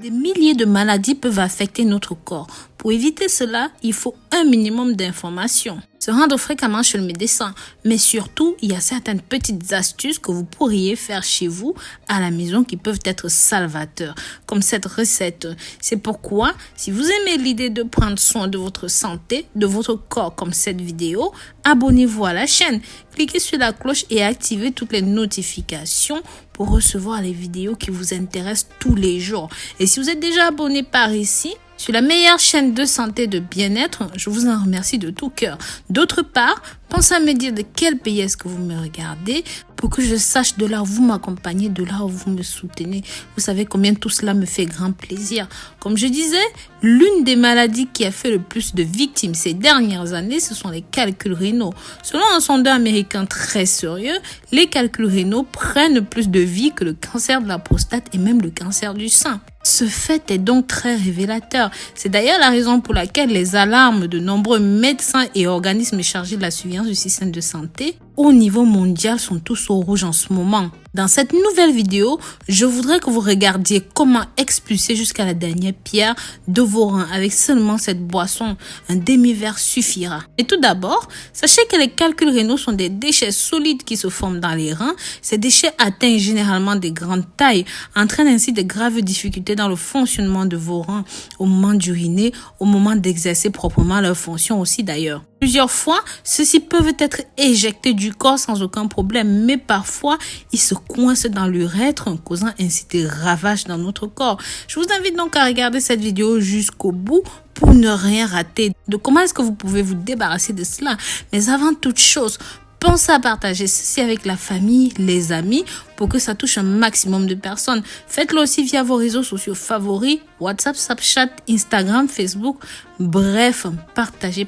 Des milliers de maladies peuvent affecter notre corps. Pour éviter cela, il faut un minimum d'informations. Se rendre fréquemment chez le médecin, mais surtout, il y a certaines petites astuces que vous pourriez faire chez vous à la maison qui peuvent être salvateurs, comme cette recette. C'est pourquoi, si vous aimez l'idée de prendre soin de votre santé, de votre corps comme cette vidéo, abonnez-vous à la chaîne, cliquez sur la cloche et activez toutes les notifications pour recevoir les vidéos qui vous intéressent tous les jours. Et si vous êtes déjà abonné par ici, sur la meilleure chaîne de santé et de bien-être, je vous en remercie de tout cœur. D'autre part, pensez à me dire de quel pays est-ce que vous me regardez pour que je sache de là où vous m'accompagnez, de là où vous me soutenez. Vous savez combien tout cela me fait grand plaisir. Comme je disais, l'une des maladies qui a fait le plus de victimes ces dernières années, ce sont les calculs rénaux. Selon un sondeur américain très sérieux, les calculs rénaux prennent plus de vies que le cancer de la prostate et même le cancer du sein. Ce fait est donc très révélateur. C'est d'ailleurs la raison pour laquelle les alarmes de nombreux médecins et organismes chargés de la surveillance du système de santé au niveau mondial sont tous au rouge en ce moment. Dans cette nouvelle vidéo, je voudrais que vous regardiez comment expulser jusqu'à la dernière pierre de vos reins avec seulement cette boisson. Un demi-verre suffira. Et tout d'abord, sachez que les calculs rénaux sont des déchets solides qui se forment dans les reins. Ces déchets atteignent généralement des grandes tailles, entraînent ainsi de graves difficultés dans le fonctionnement de vos reins au moment d'uriner, au moment d'exercer proprement leur fonction aussi d'ailleurs. Plusieurs fois, ceux-ci peuvent être éjectés du corps sans aucun problème, mais parfois, ils se coincent dans l'urètre, causant ainsi des ravages dans notre corps. Je vous invite donc à regarder cette vidéo jusqu'au bout pour ne rien rater de comment est-ce que vous pouvez vous débarrasser de cela. Mais avant toute chose, pensez à partager ceci avec la famille, les amis, pour que ça touche un maximum de personnes. Faites-le aussi via vos réseaux sociaux favoris, WhatsApp, Snapchat, Instagram, Facebook. Bref, partagez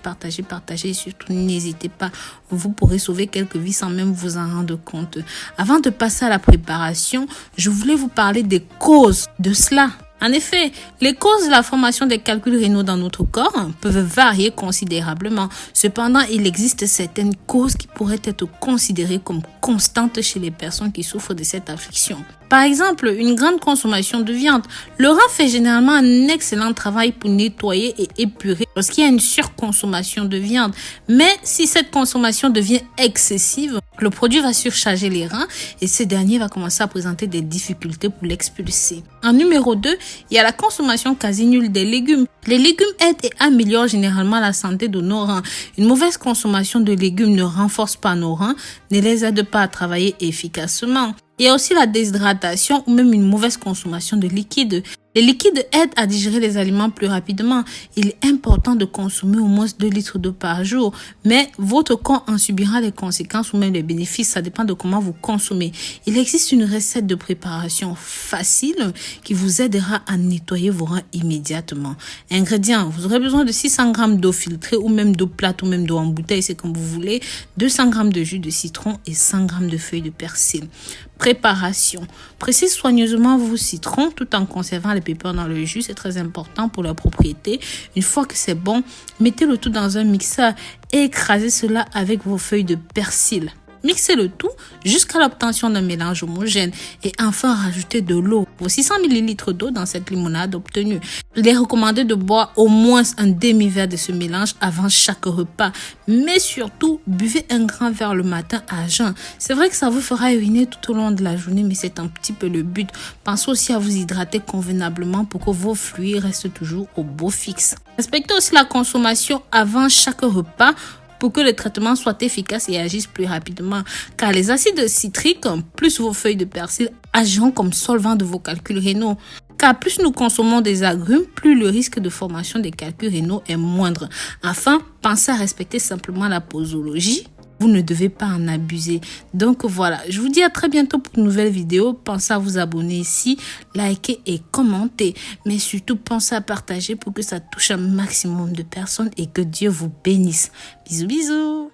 et surtout n'hésitez pas. Vous pourrez sauver quelques vies sans même vous en rendre compte. Avant de passer à la préparation, je voulais vous parler des causes de cela. En effet, les causes de la formation des calculs rénaux dans notre corps peuvent varier considérablement. Cependant, il existe certaines causes qui pourraient être considérées comme constantes chez les personnes qui souffrent de cette affliction. Par exemple, une grande consommation de viande. Le rein fait généralement un excellent travail pour nettoyer et épurer lorsqu'il y a une surconsommation de viande. Mais si cette consommation devient excessive, le produit va surcharger les reins et ce dernier va commencer à présenter des difficultés pour l'expulser. En numéro 2, il y a la consommation quasi nulle des légumes. Les légumes aident et améliorent généralement la santé de nos reins. Une mauvaise consommation de légumes ne renforce pas nos reins, ne les aide pas à travailler efficacement. Il y a aussi la déshydratation ou même une mauvaise consommation de liquide. Les liquides aident à digérer les aliments plus rapidement. Il est important de consommer au moins 2 litres d'eau par jour. Mais votre corps en subira les conséquences ou même les bénéfices. Ça dépend de comment vous consommez. Il existe une recette de préparation facile qui vous aidera à nettoyer vos reins immédiatement. Ingrédients, vous aurez besoin de 600 g d'eau filtrée ou même d'eau plate ou même d'eau en bouteille, c'est comme vous voulez. 200 g de jus de citron et 100 g de feuilles de persil. Préparation. Pressez soigneusement vos citrons tout en conservant les pépins dans le jus. C'est très important pour leur propriété. Une fois que c'est bon, mettez le tout dans un mixeur et écrasez cela avec vos feuilles de persil. Mixez le tout jusqu'à l'obtention d'un mélange homogène et enfin rajoutez de l'eau. Vos 600 ml d'eau dans cette limonade obtenue. Il est recommandé de boire au moins un demi-verre de ce mélange avant chaque repas. Mais surtout, buvez un grand verre le matin à jeun. C'est vrai que ça vous fera uriner tout au long de la journée, mais c'est un petit peu le but. Pensez aussi à vous hydrater convenablement pour que vos fluides restent toujours au beau fixe. Respectez aussi la consommation avant chaque repas pour que le traitement soit efficace et agisse plus rapidement. Car les acides citriques, plus vos feuilles de persil, agiront comme solvant de vos calculs rénaux. Car plus nous consommons des agrumes, plus le risque de formation des calculs rénaux est moindre. Enfin, pensez à respecter simplement la posologie. Vous ne devez pas en abuser. Donc voilà, je vous dis à très bientôt pour une nouvelle vidéo. Pensez à vous abonner ici, liker et commenter. Mais surtout, pensez à partager pour que ça touche un maximum de personnes et que Dieu vous bénisse. Bisous, bisous.